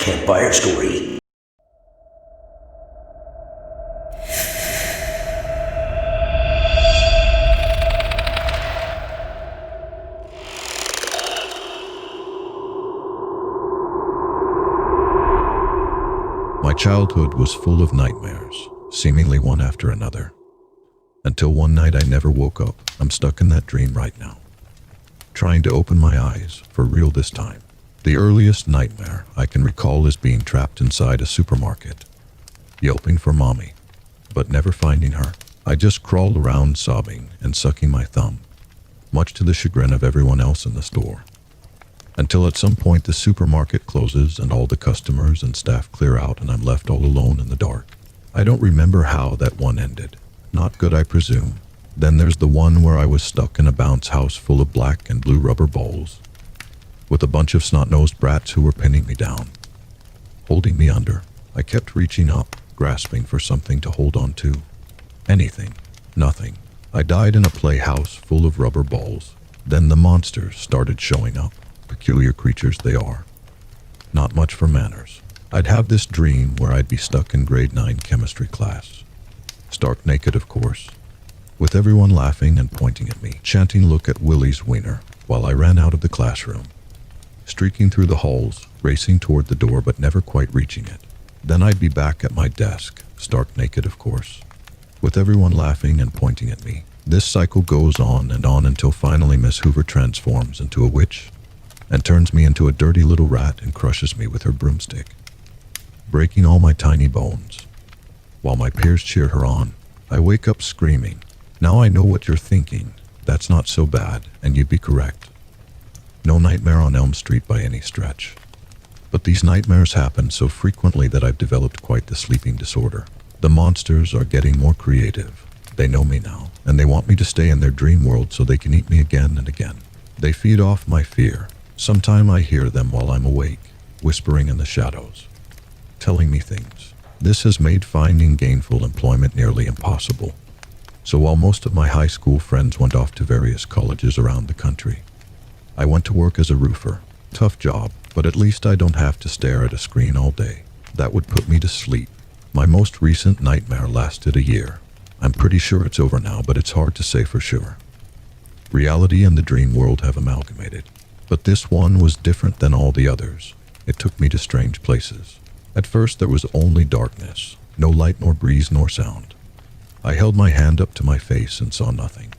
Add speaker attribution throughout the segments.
Speaker 1: Campfire Story.
Speaker 2: My childhood was full of nightmares, seemingly one after another. Until one night I never woke up. I'm stuck in that dream right now, trying to open my eyes, for real this time. The earliest nightmare I can recall is being trapped inside a supermarket, yelping for mommy, but never finding her. I just crawled around sobbing and sucking my thumb, much to the chagrin of everyone else in the store. Until at some point the supermarket closes and all the customers and staff clear out and I'm left all alone in the dark. I don't remember how that one ended. Not good, I presume. Then there's the one where I was stuck in a bounce house full of black and blue rubber balls, with a bunch of snot-nosed brats who were pinning me down, holding me under. I kept reaching up, grasping for something to hold on to. Anything. Nothing. I died in a playhouse full of rubber balls. Then the monsters started showing up. Peculiar creatures they are. Not much for manners. I'd have this dream where I'd be stuck in grade 9 chemistry class. Stark naked, of course, with everyone laughing and pointing at me, chanting "Look at Willie's wiener," while I ran out of the classroom, streaking through the halls, racing toward the door but never quite reaching it. Then I'd be back at my desk, stark naked, of course, with everyone laughing and pointing at me. This cycle goes on and on until finally Miss Hoover transforms into a witch and turns me into a dirty little rat and crushes me with her broomstick, breaking all my tiny bones. While my peers cheer her on, I wake up screaming. Now I know what you're thinking. That's not so bad, and you'd be correct. No Nightmare on Elm Street by any stretch. But these nightmares happen so frequently that I've developed quite the sleeping disorder. The monsters are getting more creative. They know me now, and they want me to stay in their dream world so they can eat me again and again. They feed off my fear. Sometime I hear them while I'm awake, whispering in the shadows, telling me things. This has made finding gainful employment nearly impossible. So while most of my high school friends went off to various colleges around the country, I went to work as a roofer. Tough job, but at least I don't have to stare at a screen all day. That would put me to sleep. My most recent nightmare lasted a year. I'm pretty sure it's over now, but it's hard to say for sure. Reality and the dream world have amalgamated. But this one was different than all the others. It took me to strange places. At first there was only darkness, no light nor breeze nor sound. I held my hand up to my face and saw nothing,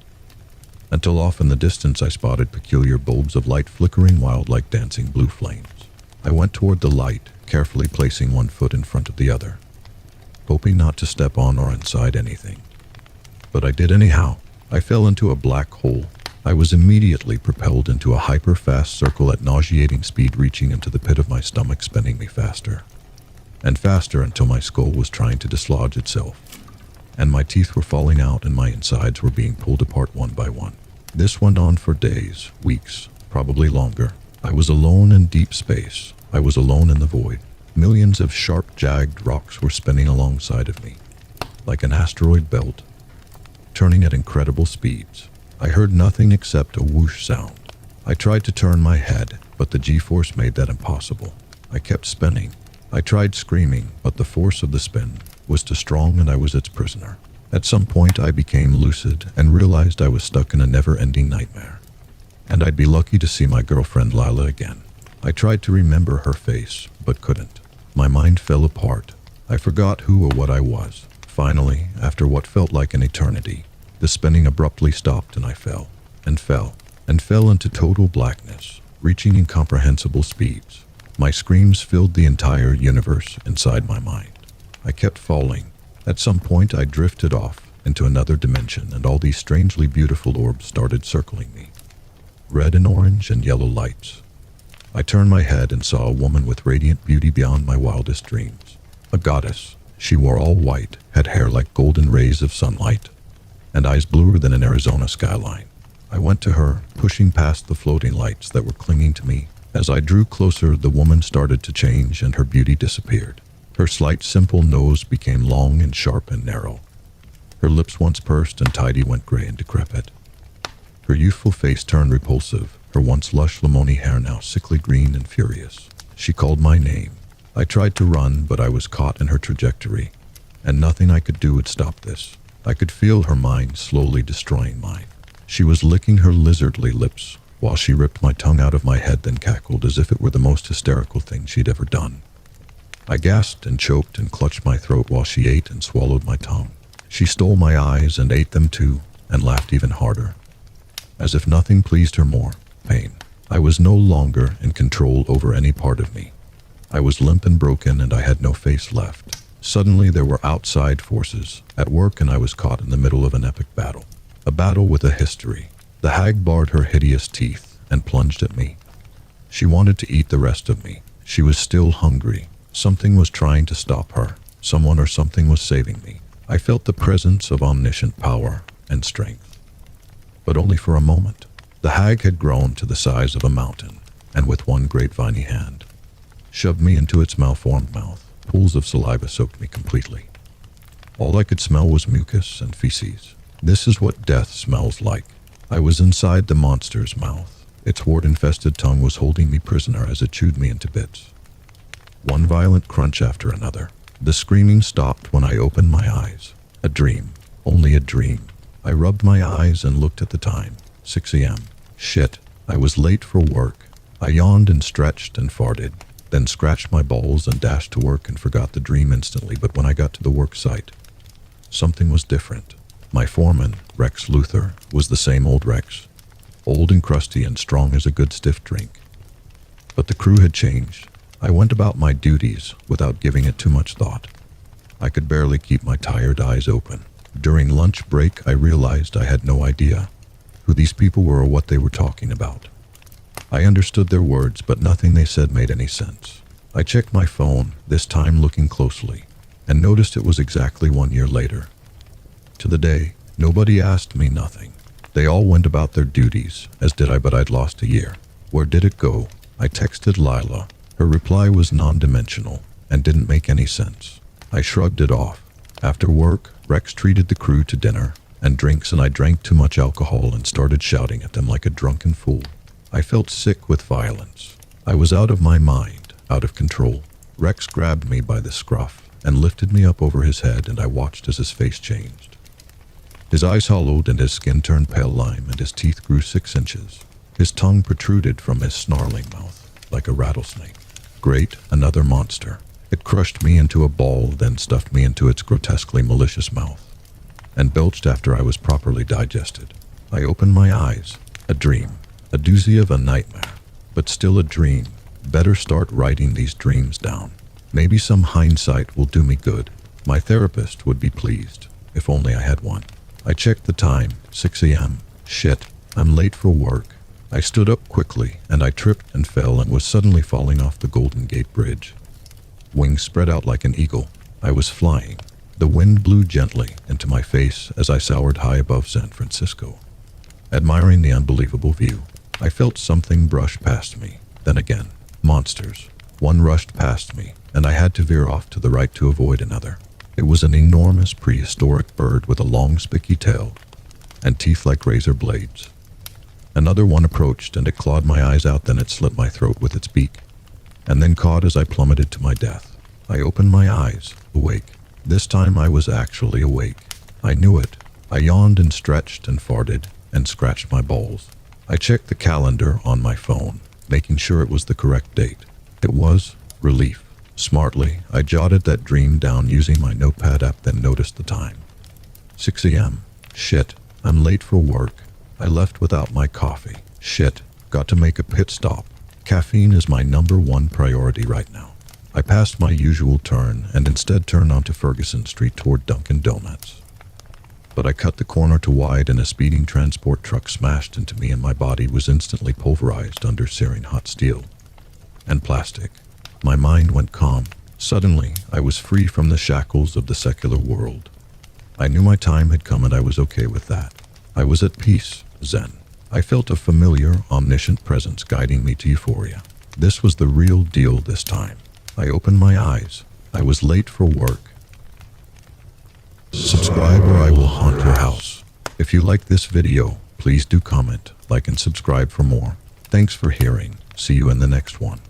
Speaker 2: until off in the distance I spotted peculiar bulbs of light flickering wild like dancing blue flames. I went toward the light, carefully placing one foot in front of the other, hoping not to step on or inside anything. But I did anyhow. I fell into a black hole. I was immediately propelled into a hyper-fast circle at nauseating speed, reaching into the pit of my stomach, spinning me faster and faster until my skull was trying to dislodge itself, and my teeth were falling out and my insides were being pulled apart one by one. This went on for days, weeks, probably longer. I was alone in deep space. I was alone in the void. Millions of sharp, jagged rocks were spinning alongside of me, like an asteroid belt, turning at incredible speeds. I heard nothing except a whoosh sound. I tried to turn my head, but the G-force made that impossible. I kept spinning. I tried screaming, but the force of the spin was too strong and I was its prisoner. At some point I became lucid and realized I was stuck in a never-ending nightmare, and I'd be lucky to see my girlfriend Lila again. I tried to remember her face, but couldn't. My mind fell apart. I forgot who or what I was. Finally, after what felt like an eternity, the spinning abruptly stopped and I fell, and fell, and fell into total blackness, reaching incomprehensible speeds. My screams filled the entire universe inside my mind. I kept falling. At some point I drifted off into another dimension and all these strangely beautiful orbs started circling me. Red and orange and yellow lights. I turned my head and saw a woman with radiant beauty beyond my wildest dreams. A goddess. She wore all white, had hair like golden rays of sunlight, and eyes bluer than an Arizona skyline. I went to her, pushing past the floating lights that were clinging to me. As I drew closer, the woman started to change and her beauty disappeared. Her slight, simple nose became long and sharp and narrow. Her lips, once pursed and tidy, went gray and decrepit. Her youthful face turned repulsive, her once lush lemony hair now sickly green and furious. She called my name. I tried to run, but I was caught in her trajectory, and nothing I could do would stop this. I could feel her mind slowly destroying mine. She was licking her lizardly lips while she ripped my tongue out of my head, then cackled as if it were the most hysterical thing she'd ever done. I gasped and choked and clutched my throat while she ate and swallowed my tongue. She stole my eyes and ate them too, and laughed even harder, as if nothing pleased her more. Pain. I was no longer in control over any part of me. I was limp and broken, and I had no face left. Suddenly there were outside forces at work, and I was caught in the middle of an epic battle. A battle with a history. The hag bared her hideous teeth and plunged at me. She wanted to eat the rest of me. She was still hungry. Something was trying to stop her. Someone or something was saving me. I felt the presence of omniscient power and strength. But only for a moment. The hag had grown to the size of a mountain, and with one great viney hand, shoved me into its malformed mouth. Pools of saliva soaked me completely. All I could smell was mucus and feces. This is what death smells like. I was inside the monster's mouth. Its wart-infested tongue was holding me prisoner as it chewed me into bits. One violent crunch after another. The screaming stopped when I opened my eyes. A dream. Only a dream. I rubbed my eyes and looked at the time. 6 a.m. Shit. I was late for work. I yawned and stretched and farted, then scratched my balls and dashed to work and forgot the dream instantly. But when I got to the work site, something was different. My foreman, Rex Luthor, was the same old Rex. Old and crusty and strong as a good stiff drink. But the crew had changed. I went about my duties without giving it too much thought. I could barely keep my tired eyes open. During lunch break, I realized I had no idea who these people were or what they were talking about. I understood their words, but nothing they said made any sense. I checked my phone, this time looking closely, and noticed it was exactly 1 year later. To the day, nobody asked me nothing. They all went about their duties, as did I, but I'd lost a year. Where did it go? I texted Lila. Her reply was non-dimensional and didn't make any sense. I shrugged it off. After work, Rex treated the crew to dinner and drinks, and I drank too much alcohol and started shouting at them like a drunken fool. I felt sick with violence. I was out of my mind, out of control. Rex grabbed me by the scruff and lifted me up over his head, and I watched as his face changed. His eyes hollowed and his skin turned pale lime, and his teeth grew 6 inches. His tongue protruded from his snarling mouth like a rattlesnake. Great, another monster. It crushed me into a ball, then stuffed me into its grotesquely malicious mouth, and belched after I was properly digested. I opened my eyes. A dream. A doozy of a nightmare. But still a dream. Better start writing these dreams down. Maybe some hindsight will do me good. My therapist would be pleased, if only I had one. I checked the time. 6 a.m. Shit. I'm late for work. I stood up quickly, and I tripped and fell and was suddenly falling off the Golden Gate Bridge. Wings spread out like an eagle. I was flying. The wind blew gently into my face as I soared high above San Francisco, admiring the unbelievable view. I felt something brush past me. Then again, monsters. One rushed past me, and I had to veer off to the right to avoid another. It was an enormous prehistoric bird with a long spiky tail and teeth like razor blades. Another one approached, and it clawed my eyes out, then it slit my throat with its beak, and then caught as I plummeted to my death. I opened my eyes, awake. This time I was actually awake. I knew it. I yawned and stretched and farted and scratched my balls. I checked the calendar on my phone, making sure it was the correct date. It was. Relief. Smartly, I jotted that dream down using my notepad app, then noticed the time. 6 a.m. Shit. I'm late for work. I left without my coffee. Shit. Got to make a pit stop. Caffeine is my #1 priority right now. I passed my usual turn and instead turned onto Ferguson Street toward Dunkin' Donuts. But I cut the corner too wide, and a speeding transport truck smashed into me, and my body was instantly pulverized under searing hot steel and plastic. My mind went calm. Suddenly, I was free from the shackles of the secular world. I knew my time had come, and I was okay with that. I was at peace, zen. I felt a familiar, omniscient presence guiding me to euphoria. This was the real deal this time. I opened my eyes. I was late for work. Subscribe or I will haunt your house. If you like this video, please do comment, like, and subscribe for more. Thanks for hearing. See you in the next one.